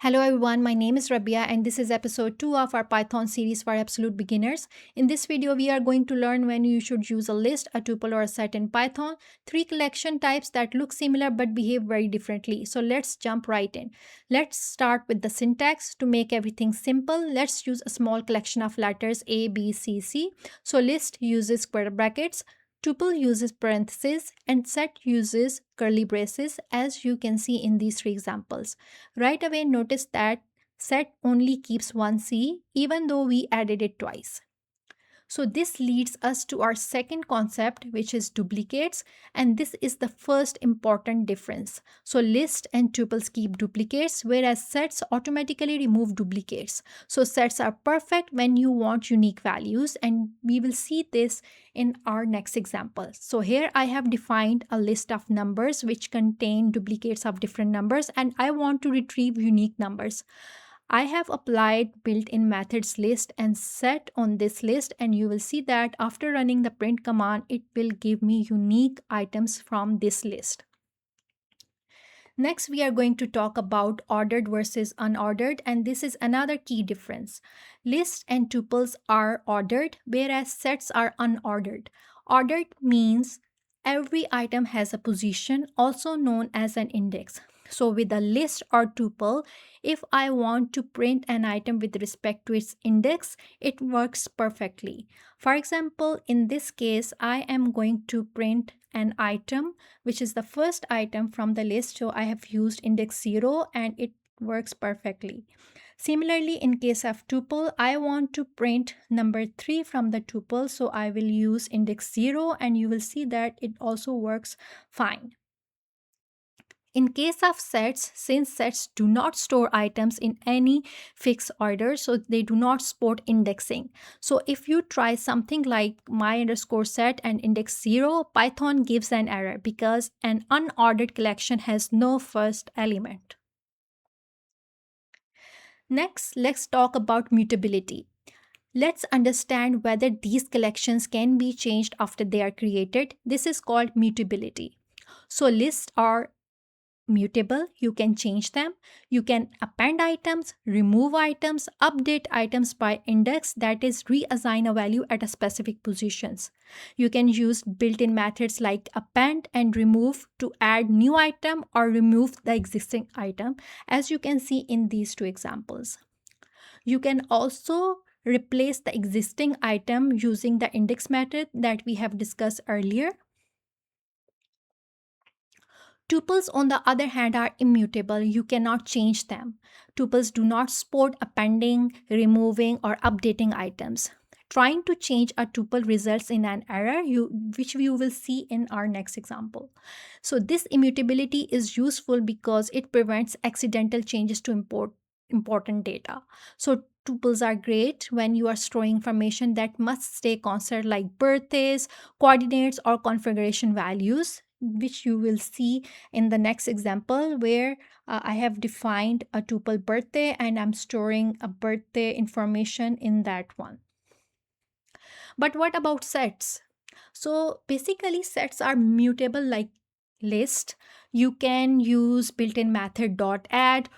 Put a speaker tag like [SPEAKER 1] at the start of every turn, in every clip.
[SPEAKER 1] Hello everyone, my name is Rabiya and this is episode 2 of our Python series for absolute beginners. In this video, we are going to learn when you should use a list, a tuple or a set in Python, three collection types that look similar but behave very differently. So let's jump right in. Let's start with the syntax. To make everything simple, let's use a small collection of letters A, B, C, C. So list uses square brackets, tuple uses parentheses, and set uses curly braces, as you can see in these three examples. Right away, notice that set only keeps one C even though we added it twice. So this leads us to our second concept, which is duplicates, and this is the first important difference. So list and tuples keep duplicates, whereas sets automatically remove duplicates. So sets are perfect when you want unique values, and we will see this in our next example. So here I have defined a list of numbers which contain duplicates of different numbers, and I want to retrieve unique numbers. I have applied built-in methods list and set on this list, and you will see that after running the print command, it will give me unique items from this list. Next, we are going to talk about ordered versus unordered, and this is another key difference. Lists and tuples are ordered, whereas sets are unordered. Ordered means every item has a position, also known as an index. So with a list or tuple, if I want to print an item with respect to its index, it works perfectly. For example, in this case, I am going to print an item, which is the first item from the list. So I have used index 0 and it works perfectly. Similarly, in case of tuple, I want to print number 3 from the tuple. So I will use index 0 and you will see that it also works fine. In case of sets, since sets do not store items in any fixed order, so they do not support indexing. So if you try something like my underscore set and index 0, Python gives an error because an unordered collection has no first element. Next, let's talk about mutability. Let's understand whether these collections can be changed after they are created. This is called mutability. So lists are mutable, you can change them. You can append items, remove items, update items by index, that is reassign a value at a specific positions. You can use built-in methods like append and remove to add new item or remove the existing item, as you can see in these two examples. You can also replace the existing item using the index method that we have discussed earlier. Tuples, on the other hand, are immutable. You cannot change them. Tuples do not support appending, removing, or updating items. Trying to change a tuple results in an error, which you will see in our next example. So this immutability is useful because it prevents accidental changes to important data. So tuples are great when you are storing information that must stay constant, like birthdays, coordinates, or configuration values, which you will see in the next example, where I have defined a tuple birthday and I'm storing a birthday information in that one. But what about sets? So basically, sets are mutable like list. You can use built-in method .add,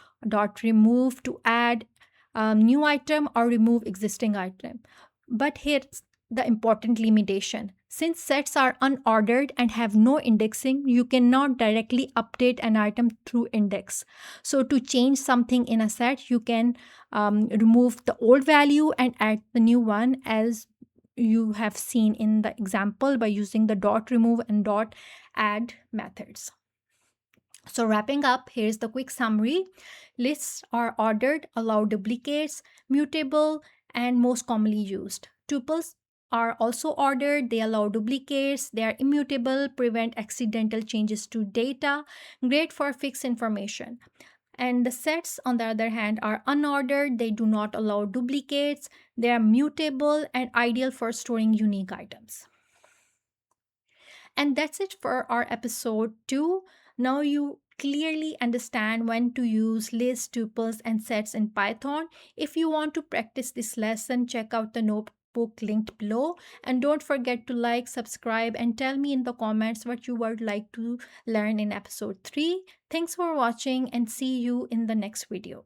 [SPEAKER 1] .remove to add a new item or remove existing item. But here's the important limitation. Since sets are unordered and have no indexing, you cannot directly update an item through index. So to change something in a set, you can remove the old value and add the new one, as you have seen in the example by using the .remove and .add methods. So wrapping up, here's the quick summary. Lists are ordered, allow duplicates, mutable, and most commonly used. Tuples are also ordered, they allow duplicates, they are immutable, prevent accidental changes to data, great for fixed information. And the sets, on the other hand, are unordered, they do not allow duplicates, they are mutable and ideal for storing unique items. And that's it for our episode 2. Now you clearly understand when to use lists, tuples, and sets in Python. If you want to practice this lesson, check out the notebook linked below. And don't forget to like, subscribe, and tell me in the comments what you would like to learn in episode 3. Thanks for watching and see you in the next video.